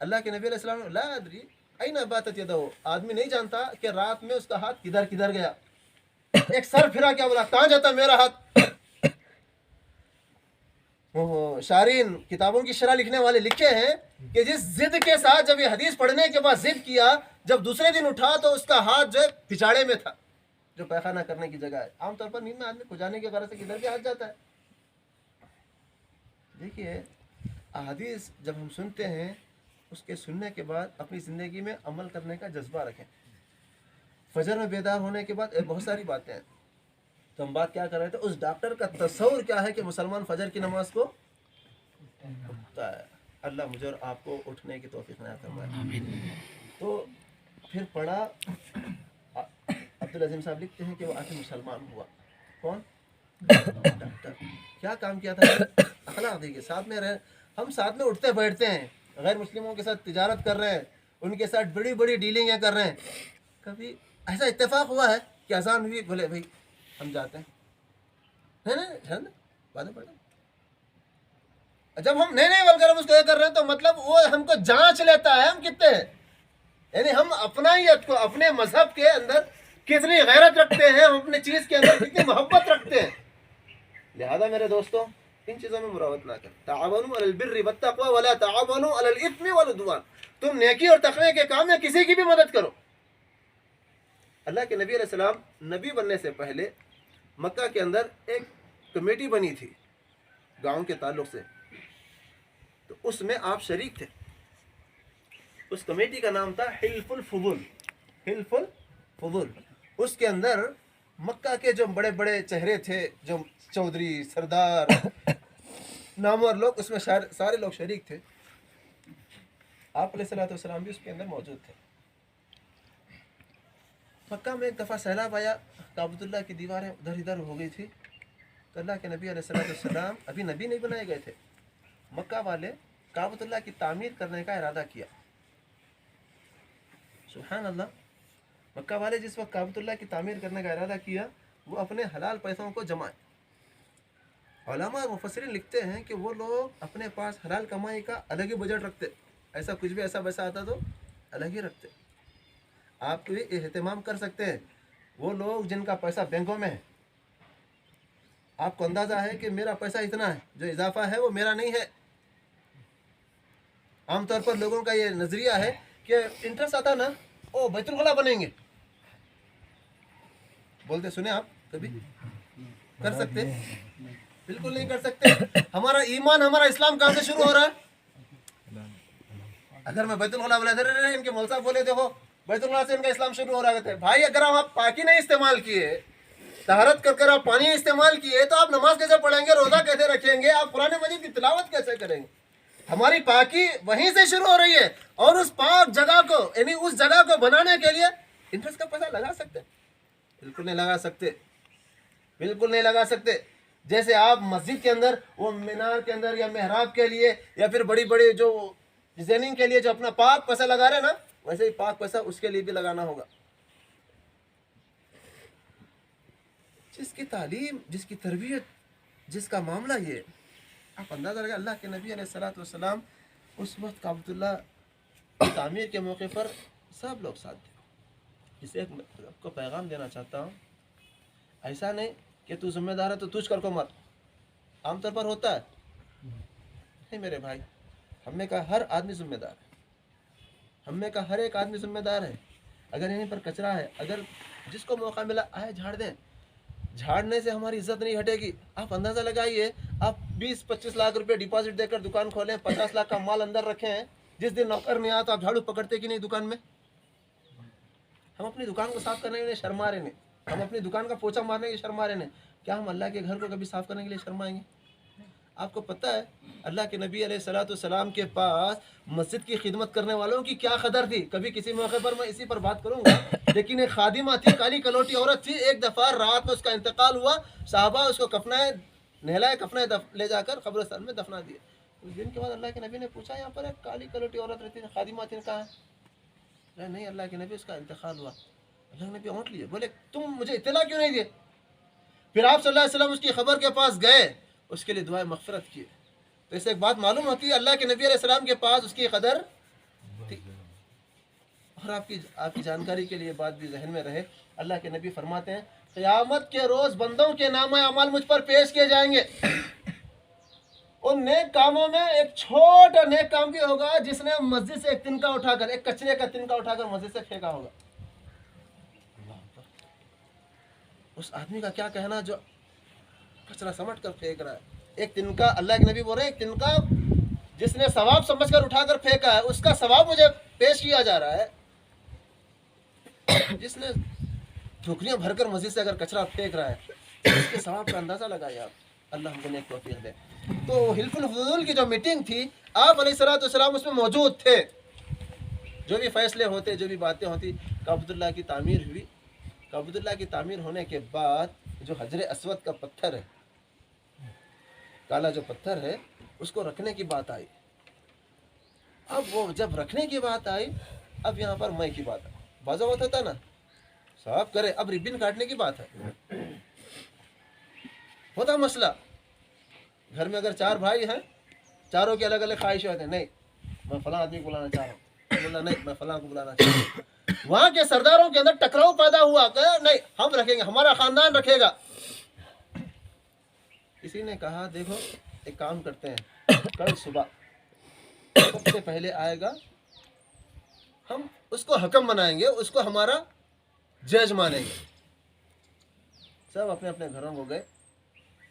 اللہ کے نبی علیہ السلام لا ادری این باتت یدہ، آدمی نہیں جانتا کہ رات میں اس کا ہاتھ کدھر کدھر گیا۔ ایک سر پھرا، کیا بولا کہاں جاتا میرا ہاتھ؟ شارین کتابوں کی شرح لکھنے والے لکھے ہیں کہ جس ضد کے ساتھ جب یہ حدیث پڑھنے کے بعد ضد کیا، جب دوسرے دن اٹھا تو اس کا ہاتھ جو ہے پچاڑے میں تھا، جو پیخانہ کرنے کی جگہ ہے۔ عام طور پر نیند میں آدمی کھجانے کے غرض سے کدھر بھی ہاتھ جاتا ہے۔ دیکھیے احادیث جب ہم سنتے ہیں، اس کے سننے کے بعد اپنی زندگی میں عمل کرنے کا جذبہ رکھیں۔ فجر میں بیدار ہونے کے بعد بہت ساری باتیں ہیں، تو ہم بات کیا کر رہے تھے؟ اس ڈاکٹر کا تصور کیا ہے کہ مسلمان فجر کی نماز کو اٹھتا ہے۔ اللہ مجھے اور آپ کو اٹھنے کی توفیق عنایت فرمائے۔ تو پھر پڑھا، عبدالعظیم صاحب لکھتے ہیں کہ وہ آخر مسلمان ہوا۔ کون؟ ڈاکٹر۔ کیا کام کیا تھا؟ اخلاق دیکھیے، ساتھ میں رہے، ہم ساتھ میں اٹھتے بیٹھتے ہیں، غیر مسلموں کے ساتھ تجارت کر رہے ہیں، ان کے ساتھ بڑی بڑی ڈیلنگیں کر رہے ہیں۔ کبھی ایسا اتفاق ہوا ہے کہ اذان ہوئی، بولے بھائی ہم جاتے ہیں، نہیں باتیں پڑھیں۔ جب ہم نہیں بول اس کو یہ کر رہے ہیں تو مطلب وہ ہم کو جانچ لیتا ہے ہم کتنے ہیں، یعنی ہم اپنائیت کو، اپنے مذہب کے اندر کتنی غیرت رکھتے ہیں، ہم اپنے چیز کے اندر کتنی محبت رکھتے ہیں۔ لہذا میرے دوستوں، ان چیزوں میں مراوت نہ کریں۔ تعاونوا علی البر والتقوی ولا تعاونوا علی الاثم والعدوان، تم نیکی اور تقوی کے کام میں کسی کی بھی مدد کرو۔ اللہ کے نبی علیہ السلام نبی بننے سے پہلے مکہ کے اندر ایک کمیٹی بنی تھی گاؤں کے تعلق سے، تو اس میں آپ شریک تھے۔ اس کمیٹی کا نام تھا حلف الفضول۔ حلف الفضول، اس کے اندر مکہ کے جو بڑے بڑے چہرے تھے، جو چودھری، سردار، نامور لوگ، اس میں سارے لوگ شریک تھے. آپ علیہ الصلوۃ والسلام بھی اس کے اندر موجود تھے. مکہ میں ایک دفعہ سیلاب آیا، کعبۃ اللہ کی دیواریں ادھر ادھر ہو گئی تھی. تو اللہ کے نبی علیہ الصلوۃ والسلام ابھی نبی نہیں بنائے گئے تھے. مکہ والے کعبۃ اللہ کی تعمیر کرنے کا ارادہ کیا. سبحان اللہ. مکہ والے جس وقت کعبۃ اللہ کی تعمیر کرنے کا ارادہ کیا، وہ اپنے حلال پیسوں کو جمائے. علماء اور مفسرین لکھتے ہیں کہ وہ لوگ اپنے پاس حلال کمائی کا الگ ہی بجٹ رکھتے. ایسا کچھ بھی ایسا ویسا آتا تو الگ ہی رکھتے. آپ بھی اہتمام کر سکتے ہیں. وہ لوگ جن کا پیسہ بینکوں میں ہے، آپ کو اندازہ ہے کہ میرا پیسہ اتنا ہے، جو اضافہ ہے وہ میرا نہیں ہے. عام طور پر لوگوں کا یہ نظریہ ہے کہ انٹرسٹ آتا نا، او بیت الخلا بنیں گے. بولتے سنے آپ کبھی؟ کر سکتے؟ بالکل نہیں کر سکتے. ہمارا ایمان، ہمارا اسلام کہاں سے شروع ہو رہا ہے؟ اگر میں بیت الخلا بولا تھا، ان کے مول صاحب بولے دیکھو بیت الخلا سے ان کا اسلام شروع ہو رہا ہے. بھائی اگر آپ پاکی نہیں استعمال کیے، طہارت کر آپ پانی استعمال کیے، تو آپ نماز کیسے پڑھیں گے، روزہ کیسے رکھیں گے، آپ قرآن مجید کی تلاوت کیسے کریں گے؟ ہماری پاکی وہیں سے شروع ہو رہی ہے. اور اس پاک جگہ کو، یعنی اس جگہ کو بنانے کے لیے انٹرسٹ کا پیسہ لگا سکتے؟ بالکل نہیں لگا سکتے. بالکل نہیں لگا سکتے. جیسے آپ مسجد کے اندر وہ مینار کے اندر یا محراب کے لیے یا پھر بڑی بڑی جو ڈیزائننگ کے لیے جو اپنا پاک پیسہ لگا رہے ہیں نا، ویسے ہی پاک پیسہ اس کے لیے بھی لگانا ہوگا. جس کی تعلیم، جس کی تربیت، جس کا معاملہ یہ، آپ اندازہ لگا. اللہ کے نبی علیہ الصلوۃ والسلام اس وقت کعبۃ اللہ تعمیر کے موقع پر سب لوگ ساتھ تھے. اس سے آپ کو پیغام دینا چاہتا ہوں، ایسا نہیں کہ تو ذمہ دار ہے تو تجھ کر کو مر. عام طور پر ہوتا ہے. نہیں میرے بھائی، ہم نے کہا ہر آدمی ذمہ دار ہے. ہم نے کہا ہر ایک آدمی ذمہ دار ہے. اگر یہیں پر کچرا ہے، اگر جس کو موقع ملا آئے جھاڑ دیں. جھاڑنے سے ہماری عزت نہیں ہٹے گی. آپ اندازہ لگائیے، آپ 20-25 لاکھ روپے ڈپازٹ دے کر دکان کھولیں، 50 لاکھ کا مال اندر رکھیں، جس دن نوکر نہیں آیا تو آپ جھاڑو پکڑتے کہ نہیں دکان میں؟ ہم اپنی دکان کو صاف کرنے کے لیے شرما رہے ہیں. ہم اپنی دکان کا پوچھا مارنے کے لیے شرما رہے ہیں. کیا ہم اللہ کے گھر کو کبھی صاف کرنے کے لیے شرمائیں گے؟ آپ کو پتہ ہے اللہ کے نبی علیہ الصلوۃ والسلام کے پاس مسجد کی خدمت کرنے والوں کی کیا قدر تھی؟ کبھی کسی موقع پر میں اسی پر بات کروں گا. لیکن ایک خادمہ تھی، کالی کلوٹی عورت تھی. ایک دفعہ رات میں اس کا انتقال ہوا. صحابہ اس کو کفنائے، نہلائے، کفنائے، لے جا کر قبرستان میں دفنا دیا. کچھ دن کے بعد اللہ کے نبی نے پوچھا، یہاں پر ایک کالی کلوٹی عورت رہتی ہے، خادمہ تھی، کہاں ہے؟ نہیں اللہ کے نبی، اس کا انتقال ہوا. اللہ کے نبی اونٹ لیے، بولے تم مجھے اطلاع کیوں نہیں دیے؟ پھر آپ صلی اللہ علیہ وسلم اس کی خبر کے پاس گئے، اس کے لیے دعائیں مغفرت کیے. تو اس سے ایک بات معلوم ہوتی ہے، اللہ کے نبی علیہ السلام کے پاس اس کی قدر تھی. اور آپ کی جانکاری کے لیے بات بھی ذہن میں رہے، اللہ کے نبی فرماتے ہیں قیامت کے روز بندوں کے نامہ اعمال مجھ پر پیش کیے جائیں گے. ان نیک کاموں میں ایک چھوٹا نیک کام بھی ہوگا جس نے مسجد سے ایک تنکا اٹھا کر، ایک کچرے کا تنکا اٹھا کر مسجد سے پھینکا ہوگا. اس آدمی کا کیا کہنا جو کچرا سمٹ کر پھینک رہا ہے. ایک تنکا، اللہ کے نبی بول رہے ہیں، ایک تنکا جس نے ثواب سمجھ کر اٹھا کر پھینکا ہے، اس کا ثواب مجھے پیش کیا جا رہا ہے. جس نے ٹھوکریاں بھر کر مسجد سے اگر کچرا پھینک رہا ہے، اس کے ثواب کا اندازہ لگائے آپ. اللہ ہم کو نیک توفیق دے. تو حلف الفضول کی جو میٹنگ تھی، آپ علیہ الصلوۃ والسلام اس میں موجود تھے. جو بھی فیصلے ہوتے، جو بھی باتیں ہوتی، کعبۃ اللہ کی تعمیر ہوئی. کعبۃ اللہ کی تعمیر ہونے کے بعد جو حجر اسود کا پتھر ہے، کالا جو پتھر ہے، اس کو رکھنے کی بات آئی. اب وہ جب رکھنے کی بات آئی، اب یہاں پر میں کی بات آئی. بازو ہوتا تھا نا صاحب کرے، اب ریبن کاٹنے کی بات ہے. ہوتا مسئلہ، گھر میں اگر 4 بھائی ہیں، چاروں کی الگ الگ خواہشیں ہوتے ہیں. نہیں میں فلاں آدمی کو بلانا چاہ رہا ہوں، بولا نہیں میں فلاں کو بلانا چاہ رہا ہوں. وہاں کے سرداروں کے اندر ٹکراؤ پیدا ہوا کہ نہیں ہم رکھیں گے، ہمارا خاندان رکھے گا. کسی نے کہا دیکھو ایک کام کرتے ہیں، کل صبح سب سے پہلے آئے گا، ہم اس کو حکم بنائیں گے، اس کو ہمارا جج مانیں گے. سب اپنے اپنے گھروں کو گئے.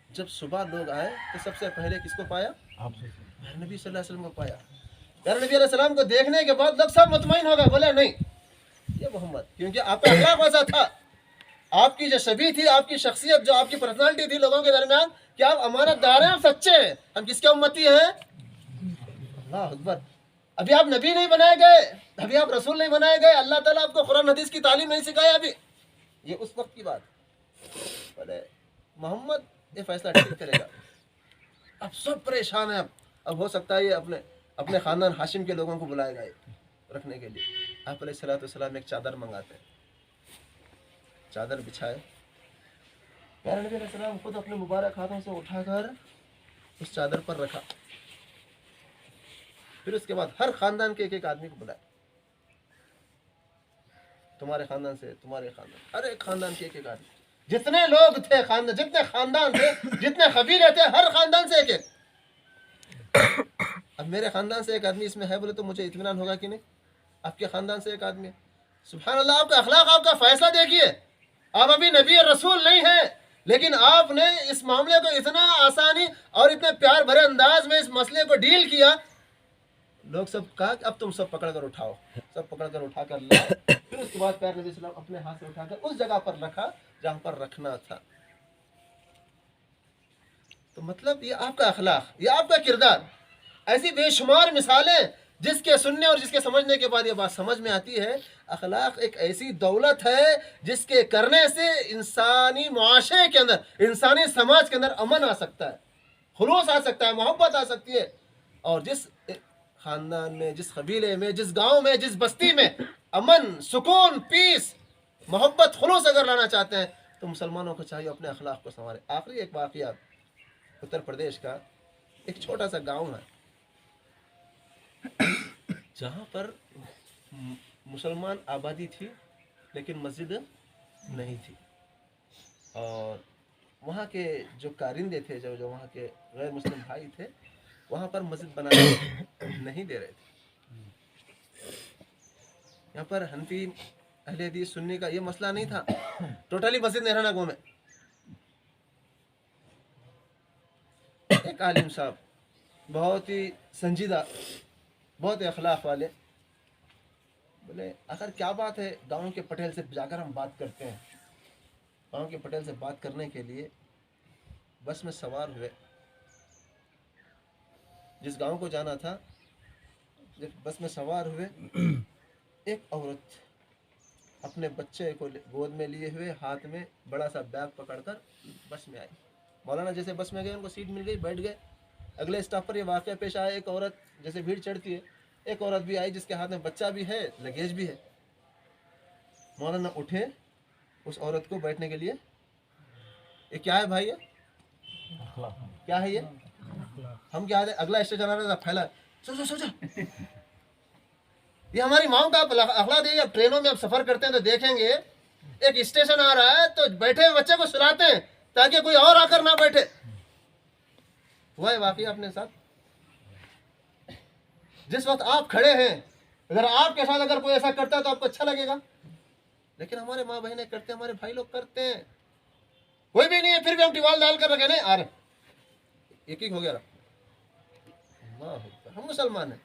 جب صبح لوگ آئے تو سب سے پہلے کس کو پایا؟ نبی صلی اللہ علیہ وسلم کو پایا. نبی علیہ السلام کو دیکھنے کے بعد لوگ سب مطمئن ہو گئے، بولے نہیں یہ محمد، کیونکہ آپ کا اخلاق ویسا تھا. آپ کی جو شبیہ تھی، آپ کی شخصیت، جو آپ کی پرسنالٹی تھی لوگوں کے درمیان کہ آپ امانت دار ہیں، آپ سچے ہیں. ہم کس کے امتی ہیں؟ اللہ اکبر. ابھی آپ نبی نہیں بنائے گئے، ابھی آپ رسول نہیں بنائے گئے، اللہ تعالیٰ آپ کو قرآن حدیث کی تعلیم نہیں سکھایا ابھی. یہ اس وقت کی بات. بولے محمد یہ فیصلہ ٹھیک کرے گا. اب سب پریشان ہیں. اب ہو سکتا ہے یہ اپنے خاندان ہاشم کے لوگوں کو بلائے گا رکھنے کے لیے. آپ علیہ الصلوۃ والسلام ایک چادر منگاتے ہیں، چادر بچھائے، پیارے نبی علیہ السلام خود اپنے مبارک ہاتھوں سے اٹھا کر اس چادر پر رکھا. پھر اس کے بعد ہر خاندان کے ایک آدمی کو بلایا. تمہارے خاندان سے، تمہارے خاندان، ہر ایک خاندان کے ایک آدمی، جتنے لوگ تھے خاندان، جتنے خاندان تھے، جتنے قبیلے تھے، ہر خاندان سے ایک. اب میرے خاندان سے ایک آدمی اس میں ہے بولے تو مجھے اطمینان ہوگا کہ نہیں؟ آپ کے خاندان سے ایک آدمی ہے. سبحان اللہ. آپ کا اخلاق، آپ کا فیصلہ دیکھیے. آپ ابھی نبی اور رسول نہیں ہیں، لیکن آپ نے اس معاملے کو اتنا آسانی اور اتنے پیار بھرے انداز میں اس مسئلے کو ڈیل کیا. لوگ سب کہا کہ اب تم سب پکڑ کر اٹھاؤ. سب پکڑ کر اٹھا کر لائے. پھر اس کے بعد پیارے نبی صلی اللہ علیہ وسلم اپنے ہاتھ سے اٹھا کر اس جگہ پر رکھا جہاں پر رکھنا تھا. تو مطلب یہ آپ کا اخلاق، یہ آپ کا کردار. ایسی بے شمار مثالیں جس کے سننے اور جس کے سمجھنے کے بعد یہ بات سمجھ میں آتی ہے. اخلاق ایک ایسی دولت ہے جس کے کرنے سے انسانی معاشرے کے اندر، انسانی سماج کے اندر امن آ سکتا ہے، خلوص آ سکتا ہے، محبت آ سکتی ہے. اور جس خاندان میں، جس قبیلے میں، جس گاؤں میں، جس بستی میں امن، سکون، پیس، محبت، خلوص اگر لانا چاہتے ہیں تو مسلمانوں کو چاہیے اپنے اخلاق کو سنوارے. آخری ایک واقعہ اتر پردیش کا، ایک چھوٹا سا گاؤں ہے جہاں پر مسلمان آبادی تھی لیکن مسجد نہیں تھی. اور وہاں کے جو کارندے تھے، جو وہاں کے غیر مسلم بھائی تھے، وہاں پر مسجد بنانے نہیں دے رہے تھے. یہاں پر حنفی، اہل حدیث، سنی کا یہ مسئلہ نہیں تھا. ٹوٹلی مسجد نہیں رہنا گاؤں میں. ایک عالم صاحب، بہت ہی سنجیدہ، بہت اخلاق والے، بولے آخر کیا بات ہے، گاؤں کے پٹیل سے جا کر ہم بات کرتے ہیں. گاؤں کے پٹیل سے بات کرنے کے لیے بس میں سوار ہوئے. جس گاؤں کو جانا تھا، جب بس میں سوار ہوئے، ایک عورت اپنے بچے کو گود میں لیے ہوئے، ہاتھ میں بڑا سا بیگ پکڑ کر بس میں آئی. مولانا جیسے بس میں گئے، ان کو سیٹ مل گئی، بیٹھ گئے. اگلے اسٹاپ پر یہ واقعہ پیش آیا. ایک عورت، جیسے بھیڑ چڑھتی ہے، ایک عورت بھی آئی جس کے ہاتھ میں بچہ بھی ہے، لگیج بھی ہے. مولانا اٹھے اس عورت کو بیٹھنے کے لیے. یہ کیا ہے بھائی؟ کیا ہے یہ؟ ہم کیا ہے؟ اگلا اسٹیشن آ رہا تھا، پھیلا سوچا. یہ ہماری ماؤں کا اخلاق ہے. اب ٹرینوں میں اب سفر کرتے ہیں تو دیکھیں گے، ایک اسٹیشن آ رہا ہے تو بیٹھے ہوئے بچے کو سلاتے ہیں تاکہ کوئی اور آ کر نہ بیٹھے. ہوا ہے واقعہ اپنے ساتھ. جس وقت آپ کھڑے ہیں، اگر آپ کے ساتھ اگر کوئی ایسا کرتا ہے تو آپ کو اچھا لگے گا. لیکن ہمارے ماں بہنیں کرتے ہیں، ہمارے بھائی لوگ کرتے ہیں. کوئی بھی نہیں ہے پھر بھی ہم ٹیوال ڈال کر رکھے نہیں آ رہے. ایک ہو گیا. ہم مسلمان ہیں.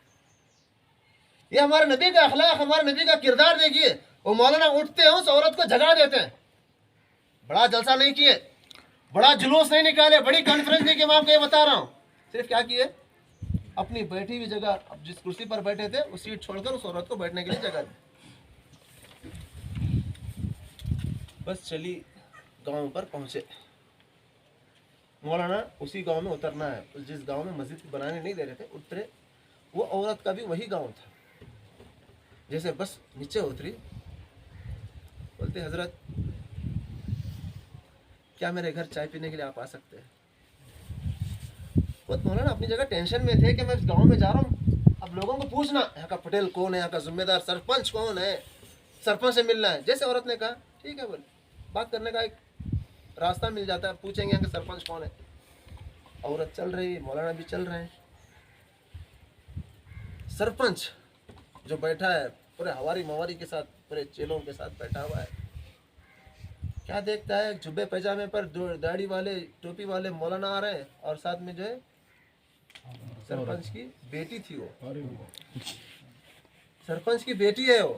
یہ ہمارے نبی کا اخلاق، ہمارے نبی کا کردار دیکھیے. وہ مولانا اٹھتے ہیں، اس عورت کو جگا دیتے ہیں. بڑا جلسہ نہیں کیے، بڑا جلوس نہیں نکالے، بڑی کانفرنس نہیں کہ میں آپ کو یہ بتا رہا ہوں. صرف کیا کیے؟ اپنی بیٹھی ہوئی جگہ، جس کرسی پر بیٹھے تھے وہ سیٹ چھوڑ کر اس عورت کو بیٹھنے کے لیے جگہ دی. بس چلی، گاؤں پر پہنچے. مولانا اسی گاؤں میں اترنا ہے. جس گاؤں میں مسجد بنانے نہیں دے رہے تھے اترے. وہ عورت کا بھی وہی گاؤں تھا. جیسے بس نیچے اتری، بولتے حضرت کیا میرے گھر چائے پینے کے لیے آپ آ سکتے ہیں؟ مولانا اپنی جگہ ٹینشن میں تھے کہ میں اس گاؤں میں جا رہا ہوں. اب لوگوں کو پوچھنا یہاں کا پٹیل کون ہے، یہاں کا ذمہ دار سرپنچ کون ہے، سرپنچ سے ملنا ہے. جیسے عورت نے کہا ٹھیک ہے، بولے بات کرنے کا ایک راستہ مل جاتا ہے. پوچھیں گے کہ سرپنچ کون ہے. عورت چل رہی، مولانا بھی چل رہے ہیں. سرپنچ جو بیٹھا ہے پورے ہواری مواری کے ساتھ، پورے چیلوں کے ساتھ بیٹھا ہوا ہے. کیا دیکھتا ہے؟ جبے پیجامے پر داڑھی والے، ٹوپی والے مولانا آ رہے ہیں، اور ساتھ میں جو ہے سرپنچ کی بیٹی تھی. وہ سرپنچ کی بیٹی ہے. وہ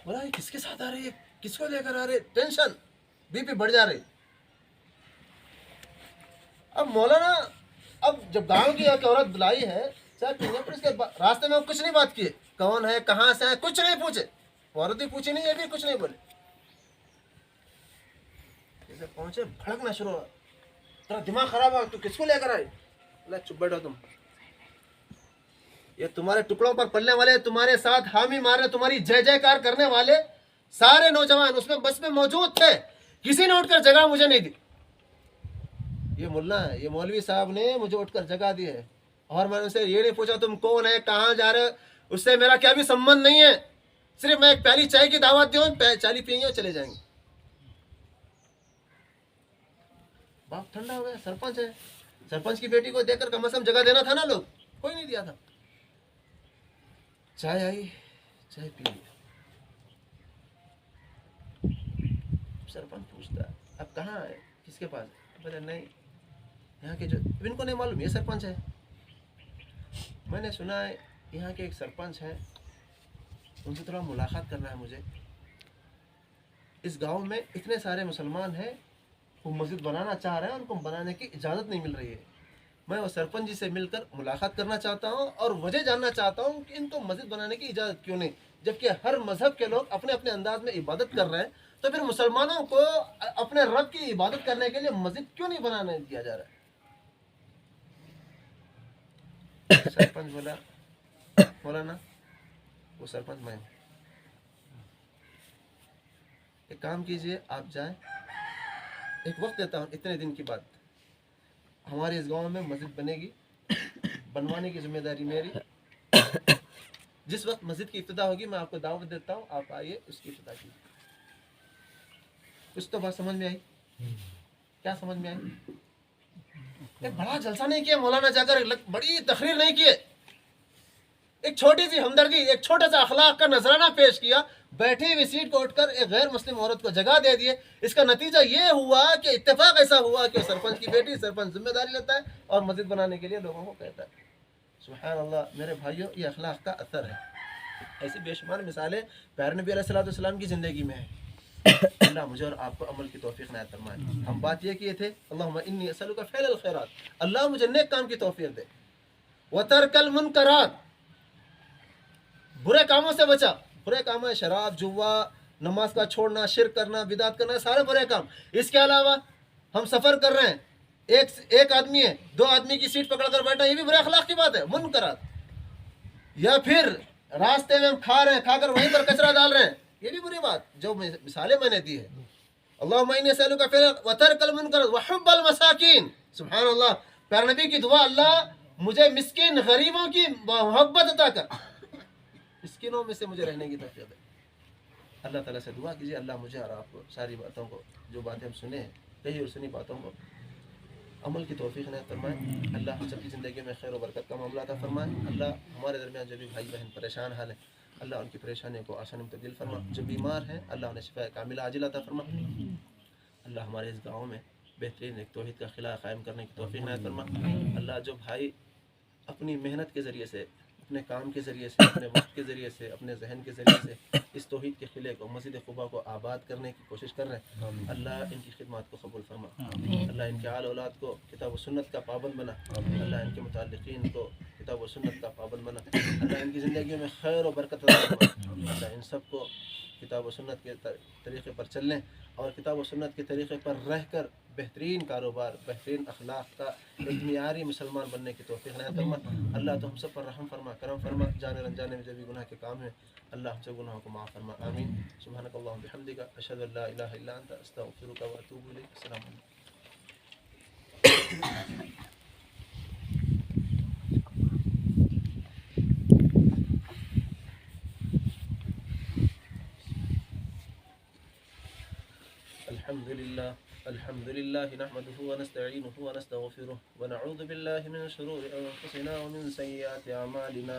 بولا یہ کس کے ساتھ آ رہی ہے، کس کو لے کر آ رہے؟ ٹینشن. بی پی بڑھ جا رہی. اب مولانا اب جب گاؤں کی ایک عورت بلائی ہے چائے پینے پر، اس کے راستے میں کچھ نہیں بات کیے، کون ہے کہاں سے ہے کچھ نہیں پوچھے، عورت بھی پوچھی نہیں، یہ بھی کچھ نہیں بولے. جیسے پہنچے بھڑکنا شروع ہوا، تیرا دماغ خراب ہوا، تو کس کو لے کر آئی؟ اللہ چپ بیٹھو تم، یہ تمہارے ٹکڑوں پر پلنے والے، تمہارے ساتھ حامی مارے، تمہاری جے جے کار کرنے والے سارے نوجوان اس میں بس میں موجود تھے، کسی نے اٹھ کر جگہ مجھے نہیں دی. یہ ملا ہے، یہ مولوی صاحب نے مجھے اٹھ کر جگہ دی ہے، اور میں نے ان سے یہ نہیں پوچھا تم کون ہے کہاں جا رہے، اس سے میرا کیا بھی سمبند نہیں ہے، صرف میں ایک پیالی چائے کی دعوت دوں، چائے پئیں گے اور چلے جائیں گے. باپ ٹھنڈا ہو گیا، سرپنچ ہے، سرپنچ کی بیٹی کو دیکھ کر کم از کم جگہ دینا تھا نا، لوگ کوئی نہیں دیا تھا. چائے آئی، چائے پی لیا. سرپنچ پوچھتا اب کہاں ہے، کس کے پاس ہے؟ بولے نہیں، یہاں کے جو ان کو نہیں معلوم یہ سرپنچ ہے. میں نے سنا ہے یہاں کے ایک سرپنچ ہیں، ان سے تھوڑا ملاقات کرنا ہے مجھے. اس گاؤں میں اتنے سارے مسلمان ہیں، وہ مسجد بنانا چاہ رہے ہیں، ان کو بنانے کی اجازت نہیں مل رہی ہے. میں وہ سرپنچ جی سے مل کر ملاقات کرنا چاہتا ہوں اور وجہ جاننا چاہتا ہوں کہ ان کو مسجد بنانے کی اجازت کیوں نہیں، جبکہ ہر مذہب کے لوگ اپنے اپنے انداز میں عبادت کر رہے ہیں، تو پھر مسلمانوں کو اپنے رب کی عبادت کرنے کے لیے مسجد کیوں نہیں بنانے دیا جا رہا ہے؟ سرپنچ بولا مولانا وہ سرپنچ میں ہوں، ایک کام کیجئے آپ جائیں، ایک وقت دیتا ہوں اتنے دن کی بات، ہمارے اس گاؤں میں مسجد بنے گی، بنوانے کی ذمہ داری میری. جس وقت مسجد کی ابتدا ہوگی میں آپ کو دعوت دیتا ہوں، آپ آئیے اس کی ابتدا کیجیے. کچھ تو بات سمجھ میں آئی؟ کیا سمجھ میں آئی؟ ایک بڑا جلسہ نہیں کیا مولانا جا کر، بڑی تقریر نہیں کیے، ایک چھوٹی سی ہمدردی، ایک چھوٹا سا اخلاق کا نذرانہ پیش کیا، بیٹھی ہوئی سیٹ کو اٹھ کر ایک غیر مسلم عورت کو جگہ دے دیے. اس کا نتیجہ یہ ہوا کہ اتفاق ایسا ہوا کہ سرپنچ کی بیٹی، سرپنچ ذمہ داری لیتا ہے اور مسجد بنانے کے لیے لوگوں کو کہتا ہے. سبحان اللہ میرے بھائیوں، یہ اخلاق کا اثر ہے. ایسی بے شمار مثالیں پیارے نبی علیہ السلام کی زندگی میں ہیں. اللہ مجھے اور آپ کو عمل کی توفیق عنایت فرمائے. ہم بات یہ کیے تھے اللہم انی اسألک فعل الخیرات، اللہ مجھے نیک کام کی توفیق دے، وترک المنکرات، برے کاموں سے بچا. برے کام ہے شراب، جوا، نماز کا چھوڑنا، شرک کرنا، بدعت کرنا، سارے برے کام. اس کے علاوہ ہم سفر کر رہے ہیں، ایک آدمی ہے، دو آدمی کی سیٹ پکڑ کر بیٹھا، یہ بھی برے اخلاق کی بات ہے، منکرات. یا پھر راستے میں ہم کھا رہے ہیں، کھا کر وہیں پر کچرا ڈال رہے ہیں، یہ بھی بری بات. جو مثالیں میں نے دی ہے، اللہم انی اسألک فعل وترک المنکرات وحب المساکین. سبحان اللہ، پیارے نبی کی دعا، اللہ مجھے مسکین غریبوں کی محبت عطا کر، مسکینوں میں سے مجھے رہنے کی توفیق دے. اللہ تعالیٰ سے دعا کیجیے اللہ مجھے اور آپ کو ساری باتوں کو، جو باتیں ہم سنے ہیں کہی اور سنی باتوں کو عمل کی توفیق عنایت فرمائے. اللہ ہم سب کی زندگی میں خیر و برکت کا معاملہ عطا فرمائے. اللہ ہمارے درمیان جو بھی بھائی بہن پریشان حال ہیں، اللہ ان کی پریشانیوں کو آسانی میں تبدیل فرما. جو بیمار ہیں اللہ انہیں شفا کاملہ عاجلہ عطا فرما. اللہ ہمارے اس گاؤں میں بہترین ایک توحید کا خلا قائم کرنے کی توفیق عنایت فرما. اللہ جو بھائی اپنی محنت کے ذریعے سے، اپنے کام کے ذریعے سے، اپنے وقت کے ذریعے سے، اپنے ذہن کے ذریعے سے اس توحید کے قلعے کو، مسجد قباء کو آباد کرنے کی کوشش کر رہے ہیں، اللہ ان کی خدمات کو قبول فرما. اللہ ان کے آل اولاد کو کتاب و سنت کا پابند بنا. اللہ ان کے متعلقین کو کتاب و سنت کا پابند بنا. اللہ ان کی زندگیوں میں خیر و برکت عطا فرما. اللہ ان سب کو کتاب و سنت کے طریقے پر چلنے اور کتاب و سنت کے طریقے پر رہ کر بہترین کاروبار، بہترین اخلاق کا ایک معیاری مسلمان بننے کی توفیق عنایت فرما. اللہ تو ہم سب پر رحم فرما، کرم فرما. جانے رنجانے میں جو بھی گناہ کے کام ہیں اللہ ہم سے گناہوں کو معاف فرما. آمین. سبحانک اللہم بحمدک، اشہد ان لا الہ الا انت، استغفرک و اتوب الیک. السلام علیکم. الحمد لله نحمده ونستعينه ونستغفره ونعوذ بالله من شرور أنفسنا ومن سيئات أعمالنا.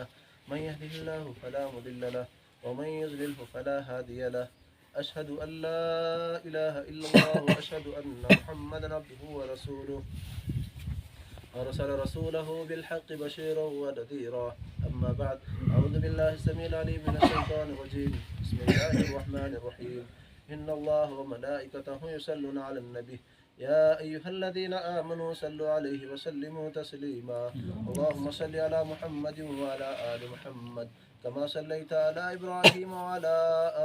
من يهده الله فلا مضل له ومن يضلله فلا هادي له. أشهد أن لا إله إلا الله وأشهد أن محمدا عبده ورسوله أرسل رسوله بالحق بشيرا ونذيرا. أما بعد، أعوذ بالله السميع العليم من الشيطان الرجيم. بسم الله الرحمن الرحيم. إن الله وملائكته يصلون على النبي يا أيها الذين آمنوا صلوا عليه وسلموا تسليما اللهم صل على محمد وعلى آل محمد كما صليت على إبراهيم وعلى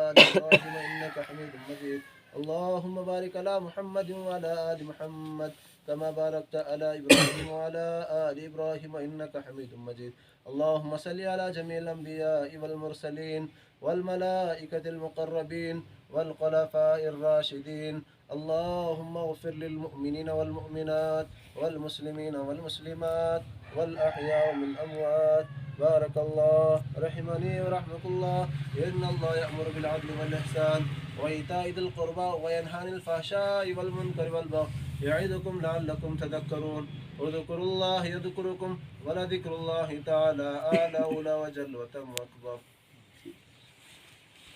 آل إبراهيم إنك حميد مجيد اللهم بارك على محمد وعلى آل محمد كما باركت على إبراهيم وعلى آل إبراهيم إنك حميد مجيد اللهم صل على جميع الأنبياء والمرسلين والملائكة المقربين والخلفاء الراشدين اللهم اغفر للمؤمنين والمؤمنات والمسلمين والمسلمات والأحياء من الأموات بارك الله رحمني ورحمة الله إن الله يأمر بالعدل والإحسان وإيتاء ذي القربى وينهى عن الفحشاء والمنكر والبغي يعظكم لعلكم تذكرون اذكروا الله يذكركم ولذكر الله تعالى أعلى وجل وتم أكبر